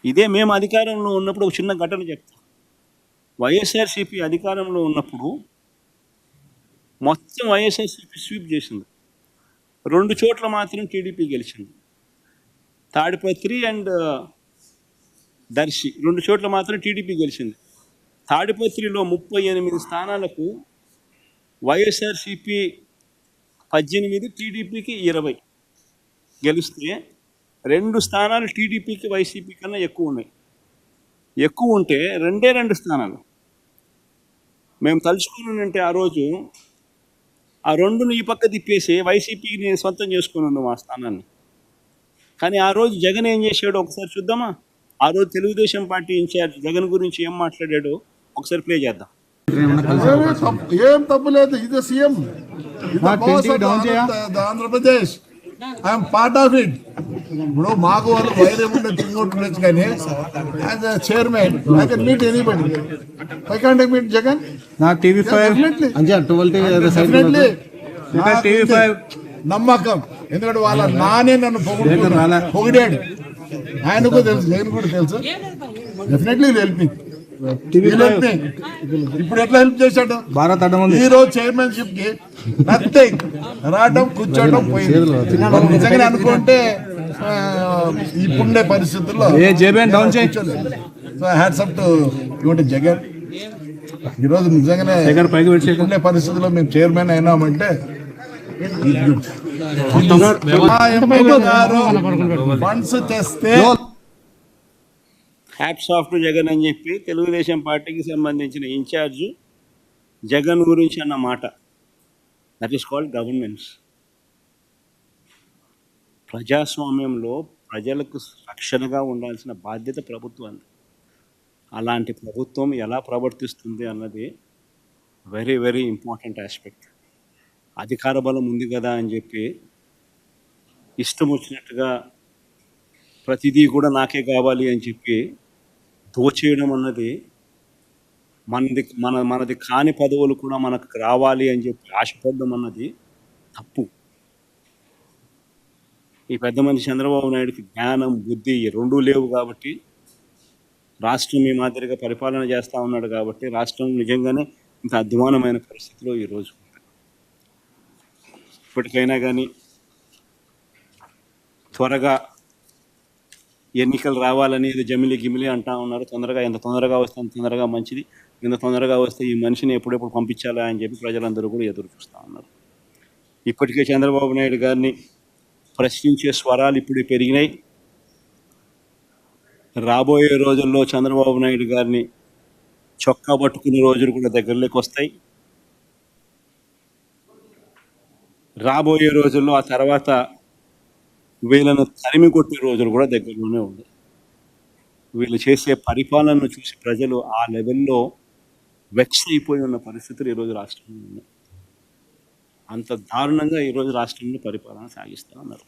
ఇదే మేము అధికారంలో ఉన్నప్పుడు ఒక చిన్న ఘటన చెప్తాం. వైఎస్ఆర్సీపీ అధికారంలో ఉన్నప్పుడు మొత్తం వైఎస్ఆర్సీపీ స్వీప్ చేసింది. 2 చోట్ల మాత్రం టీడీపీ గెలిచింది. తాడిపత్రి అండ్ దర్శి 2 చోట్ల మాత్రం టీడీపీ గెలిచింది. తాడిపత్రిలో 38 స్థానాలకు వైఎస్ఆర్సీపీ 18, టీడీపీకి 20 గెలిస్తే 2 స్థానాలు టీడీపీకి వైసీపీ కన్నా ఎక్కువ ఉన్నాయి. ఎక్కువ ఉంటే 2 స్థానాలు మేము తలుచుకున్నానంటే ఆ రోజు ఆ 2ను ఈ పక్క తిప్పేసి వైసీపీని సొంతం చేసుకున్నాను ఆ స్థానాన్ని. కానీ ఆ రోజు జగన్ ఏం చేశాడో ఒకసారి చూద్దామా? ఆ రోజు తెలుగుదేశం పార్టీ ఇన్ఛార్జ్ జగన్ గురించి ఏం మాట్లాడాడో ఒకసారి ప్లే చేద్దాం. ఏం తప్పు లేదు, ఇది CM, Andhra Pradesh, I'm part of it. ఇప్పుడు మాకు వాళ్ళు వైరం ఉండే తింగొట్టు కానీ as a chairman I can meet anybody. I can't meet Jagan. నా టీవీ5 నమ్మకం, ఎందుకంటే వాళ్ళ నానే నన్ను పొగిడాడు, ఆయనకు తెలుసు, నేను కూడా తెలుసు. Definitely help me. ఇప్పుడు ఎట్లా హెల్ప్ చేశాడు? ఈ రోజు చైర్మన్షిప్ కి నథింగ్, రావడం కూర్చోవడం పోయింది. నిజంగా అనుకుంటే ఇప్పుడుండే పరిస్థితుల్లో హ్యాట్స్ అప్ టు జగన్. ఈరోజు నిజంగానే ఇప్పుడుండే పరిస్థితుల్లో మేము చైర్మన్ అయినామంటే ఫండ్స్ తెస్తే హ్యాట్స్ ఆఫ్ టు జగన్ అని చెప్పి తెలుగుదేశం పార్టీకి సంబంధించిన ఇన్ఛార్జు జగన్ గురించి అన్న మాట. That is called governance. ప్రజాస్వామ్యంలో ప్రజలకు రక్షణగా ఉండాల్సిన బాధ్యత ప్రభుత్వాన్ని. అలాంటి ప్రభుత్వం ఎలా ప్రవర్తిస్తుంది అన్నది వెరీ వెరీ ఇంపార్టెంట్ ఆస్పెక్ట్. అధికార బలం ఉంది కదా అని చెప్పి ఇష్టం వచ్చినట్టుగా ప్రతిదీ కూడా నాకే కావాలి అని చెప్పి దోచేయడం అన్నది, మనది కాని పదవులు కూడా మనకు రావాలి అని చెప్పి ఆశపడడం అన్నది తప్పు. ఈ పెద్ద మనిషి చంద్రబాబు నాయుడుకి జ్ఞానం, బుద్ధి రెండూ లేవు కాబట్టి రాష్ట్రం ఈ మాదిరిగా పరిపాలన చేస్తూ ఉన్నాడు కాబట్టి రాష్ట్రం నిజంగానే ఇంత అధ్వానమైన పరిస్థితిలో ఈరోజు. ఇప్పటికైనా కానీ త్వరగా ఎన్నికలు రావాలని ఇది జమిలి గిమిలి అంటూ ఉన్నారు. తొందరగా, ఎంత తొందరగా వస్తే అంత తొందరగా మంచిది. ఎంత తొందరగా వస్తే ఈ మనిషిని ఎప్పుడెప్పుడు పంపించాలా అని చెప్పి ప్రజలందరూ కూడా ఎదురు చూస్తూ ఉన్నారు. ఇప్పటికే చంద్రబాబు నాయుడు గారిని ప్రశ్నించే స్వరాలు ఇప్పుడు పెరిగినాయి. రాబోయే రోజుల్లో చంద్రబాబు నాయుడు గారిని చొక్కా పట్టుకునే రోజులు కూడా దగ్గరలోకి వస్తాయి. రాబోయే రోజుల్లో ఆ తర్వాత వీళ్ళను తరిమి కొట్టే రోజులు కూడా దగ్గరలోనే ఉంది. వీళ్ళు చేసే పరిపాలనను చూసి ప్రజలు ఆ లెవెల్లో వెక్స్ అయిపోయి ఉన్న పరిస్థితులు ఈరోజు రాష్ట్రంలో ఉన్నాయి. అంత దారుణంగా ఈరోజు రాష్ట్రంలో పరిపాలన సాగిస్తూ ఉన్నారు.